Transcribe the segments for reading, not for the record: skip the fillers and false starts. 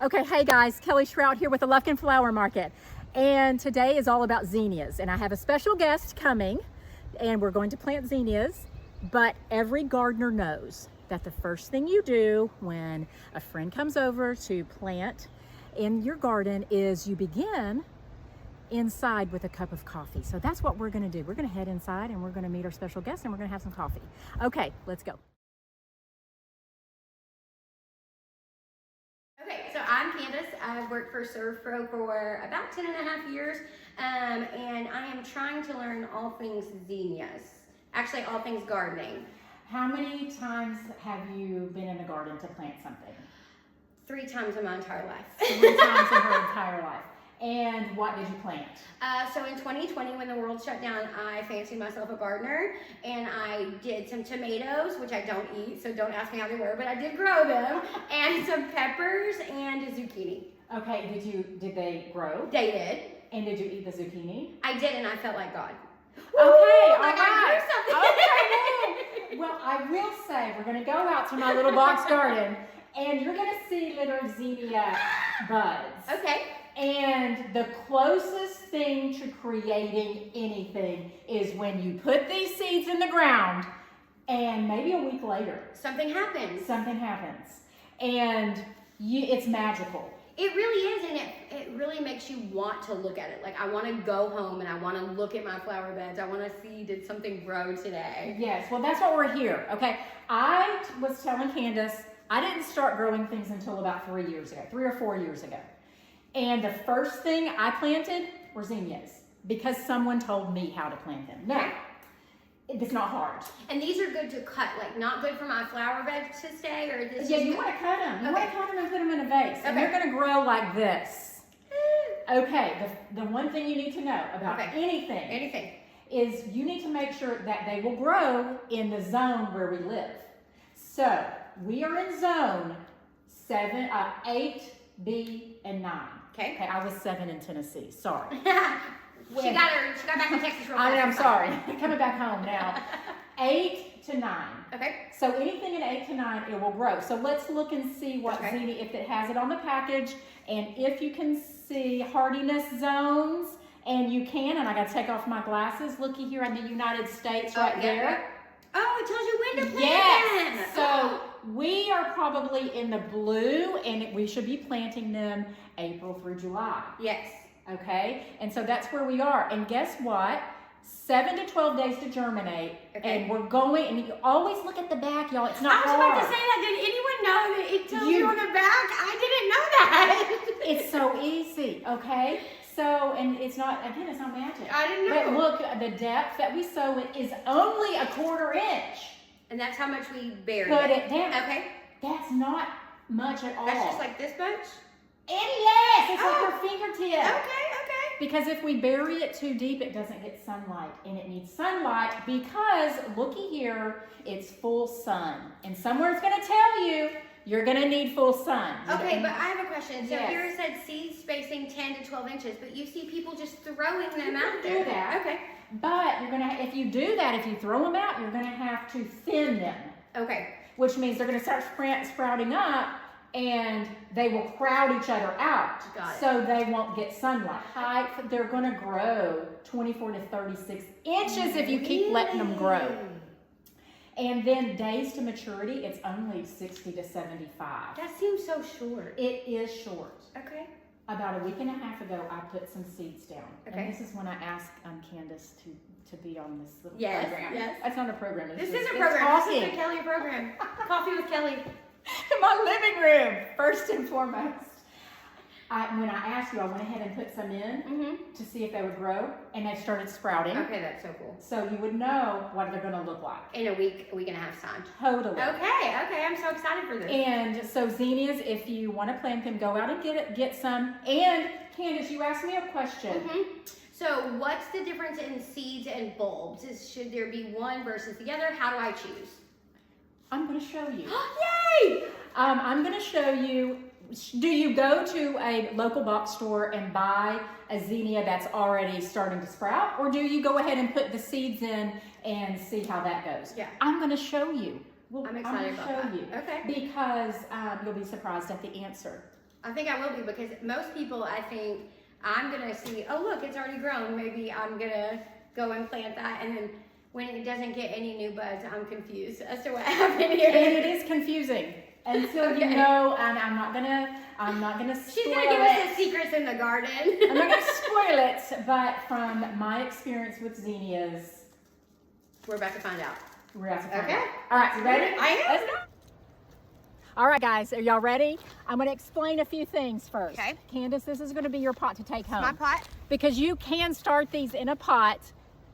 Okay, hey guys, Kelly Shrout here with the Lufkin Flower Market. And today is all about zinnias. And I have a special guest coming and we're going to plant zinnias. But every gardener knows that the first thing you do when a friend comes over to plant in your garden is you begin inside with a cup of coffee. So that's what we're gonna do. We're gonna head inside and we're gonna meet our special guest and we're gonna have some coffee. Okay, let's go. Okay, so I'm Candice. I've worked for ServPro for about 10.5 years, and I am trying to learn all things zinnias. Actually, all things gardening. How many times have you been in the garden to plant something? 3 times in my entire life. 3 times in her entire life. And what did you plant? So in 2020, when the world shut down, I fancied myself a gardener, and I did some tomatoes, which I don't eat, so don't ask me how they were, but I did grow them, and some peppers and a zucchini. Okay, did they grow? They did. And did you eat the zucchini? I did, and I felt like God. Okay, all like right. I Okay, well, I will say, we're gonna go out to my little box garden, and you're gonna see little zinnia buds. Okay. And the closest thing to creating anything is when you put these seeds in the ground and maybe a week later Something happens. something happens and it's magical. It really is, and it really makes you want to look at it. Like, I want to go home and I want to look at my flower beds. I want to see, did something grow today? Yes, well, that's what we're here. Okay, I was telling Candice I didn't start growing things until about 3 or 4 years ago. And the first thing I planted were zinnias because someone told me how to plant them. Now, it's not hard. And these are good to cut, like not good for my flower bed to stay, or this. Yeah, you want to cut them. You want to cut them and put them in a vase. And Okay. they're going to grow like this. Okay, the one thing you need to know about anything is you need to make sure that they will grow in the zone where we live. So we are in zone 8, B, and 9. Okay. Okay, I was 7 in Tennessee. Sorry. She got back to Texas real fast. I'm sorry. Coming back home now. 8 to 9. Okay. So anything in 8 to 9, it will grow. So let's look and see what zinnia, if it has it on the package, and if you can see hardiness zones, and you can, and I got to take off my glasses. Looky here in the United States right there. Yeah. Oh, it tells you when to plant Yes. them. So we are probably in the blue, and we should be planting them April through July. Yes. Okay, and so that's where we are. And guess what? 7 to 12 days to germinate. Okay. And we're going, and you always look at the back, y'all. It's not I was hard. about to say that. Did anyone know that it tells you on the back? I didn't know that. It's so easy, okay? So, and it's not, again, it's not magic. I didn't know. But look, the depth that we sow it is only a 1/4 inch. And that's how much we bury Put it down. Okay. That's not much at all. That's just like this much? And yes, it's Oh. like your fingertip. Okay. Because if we bury it too deep, it doesn't get sunlight. And it needs sunlight because, looky here, it's full sun. And somewhere it's going to tell you, you're going to need full sun. Okay, but I have a question. So Yes. here it said seed spacing 10 to 12 inches, but you see people just throwing them out do there. that. Okay. But you're going to, if you do that, if you throw them out, you're going to have to thin them. Okay. Which means they're going to start sprouting up and they will crowd each other out. Got it. So they won't get sunlight. Height, they're going to grow 24 to 36 inches if you keep letting them grow. And then days to maturity, it's only 60 to 75. That seems so short. It is short. Okay. About a week and a half ago, I put some seeds down. Okay. And this is when I asked Candice to be on this little Yes, program. yes. That's not a program. This It's is a just program. talking. This is a Kelly program. Coffee with Kelly. In my living room, first and foremost. When I asked you, I went ahead and put some in to see if they would grow, and they started sprouting. Okay, that's so cool. So you would know what they're going to look like. In a week and a half time. Totally. Okay, I'm so excited for this. And so zinnias, if you want to plant them, go out and get some. And Candice, you asked me a question. So what's the difference in seeds and bulbs? Should there be one versus the other? How do I choose? I'm going to show you. Yay! I'm going to show you. Do you go to a local box store and buy a zinnia that's already starting to sprout? Or do you go ahead and put the seeds in and see how that goes? Yeah. I'm going to show you. I'm excited about that. You Okay. Because you'll be surprised at the answer. I think I will be, because most people, I think, I'm gonna see, oh look, it's already grown. Maybe I'm gonna go and plant that, and then when it doesn't get any new buds, I'm confused as to what happened here. And it is confusing. And so Okay. you know, and I'm not gonna spoil She's gonna give us it. the secrets in the garden. I'm not gonna spoil it, but from my experience with zinnias, We're about to find out. we're about to find Okay. out. All right, you ready? I am. Let's go. All right, guys, are y'all ready? I'm gonna explain a few things first. Okay. Candice, this is gonna be your pot to take home. My pot. Because you can start these in a pot.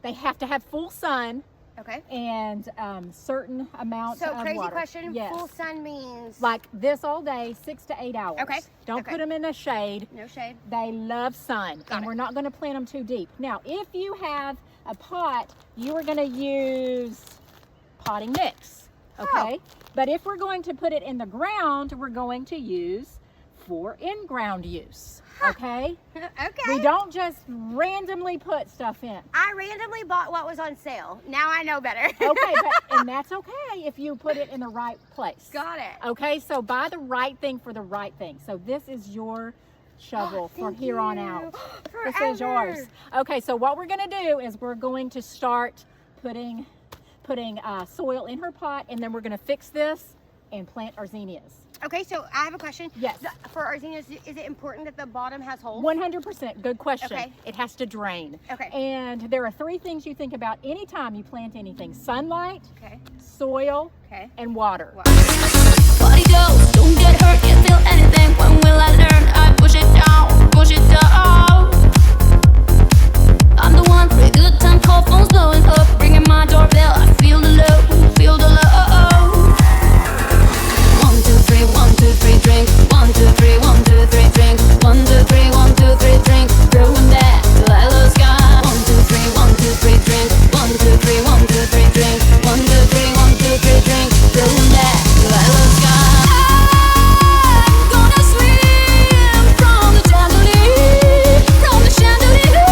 They have to have full sun Okay. and certain amounts So of crazy water. question. Yes. Full sun means Like this all day, 6 to 8 hours. Okay, Don't okay. put them in the shade. no shade. They love sun, Got and it. we're not going to plant them too deep. Now, if you have a pot, you are going to use potting mix, okay? But if we're going to put it in the ground, we're going to use for in-ground use, okay? Okay. We don't just randomly put stuff in. I randomly bought what was on sale. Now I know better. Okay, and that's okay if you put it in the right place. Got it. Okay, so buy the right thing for the right thing. So this is your shovel for Thank here on you. out. Forever. This is yours. Okay, so what we're gonna do is we're going to start putting soil in her pot, and then we're gonna fix this and plant our zinnias. Okay, so I have a question. Yes. For our zinnias, is it important that the bottom has holes? 100%, good question. Okay. It has to drain. Okay. And there are 3 things you think about anytime you plant anything: sunlight, Okay. soil, Okay. and water. Body goes, don't get hurt, can't feel anything. When will I learn? I push it down, push it down. I'm the one for a good time, call phones blowing up, ringing my doorbell. I feel the love, feel the love. 1, 2, 3, 1, 2, 3, drink. 1, 2, 3, 1, 2, 3, drink. 1, 2, 3, 1, 2, 3, drink. Throwing that Lila's got. 1, 2, 3, 1, 2, 3, drink. 1, 2, 3, 1, 2, 3, drink. 1, 2, 3, 1, 2, 3, drink. Throwing that Lila's got. I'm gonna swim from the chandelier, from the chandelier.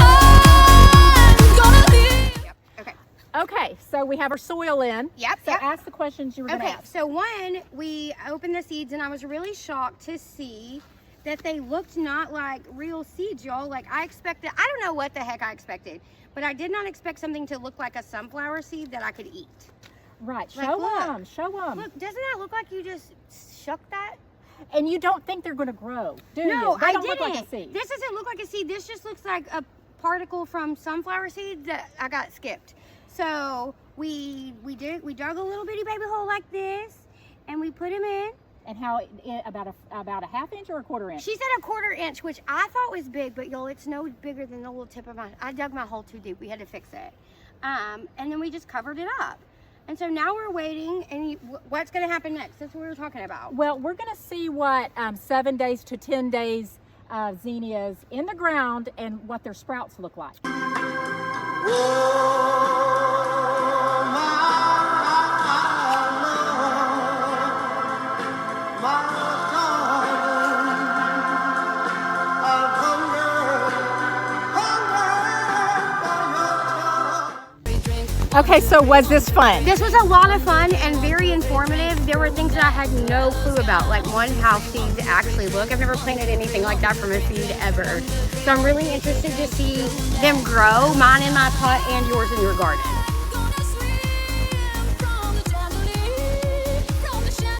I'm gonna live. Yep. Okay. Okay, so we have our soil in. Yep, So yep. ask the questions you were going to Okay, ask. so one, we opened the seeds and I was really shocked to see that they looked not like real seeds, y'all. Like I expected, I don't know what the heck I expected, but I did not expect something to look like a sunflower seed that I could eat. Right, Like, show look. them, show them. Look, doesn't that look like you just shuck that? And you don't think they're going to grow, do you? No, They I don't didn't. look like a seed. This doesn't look like a seed. This just looks like a particle from sunflower seeds that I got skipped. So we dug a little bitty baby hole like this, and we put him in. And how, about a half inch or a quarter inch? She said a 1/4 inch, which I thought was big, but y'all, it's no bigger than the little tip of my. I dug my hole too deep. We had to fix it, and then we just covered it up. And so now we're waiting, and what's going to happen next? That's what we were talking about. Well, we're going to see what 7 days to 10 days zinnias in the ground and what their sprouts look like. Okay, so was this fun? This was a lot of fun and very informative. There were things that I had no clue about, like one, how seeds actually look. I've never planted anything like that from a seed ever. So I'm really interested to see them grow, mine in my pot and yours in your garden.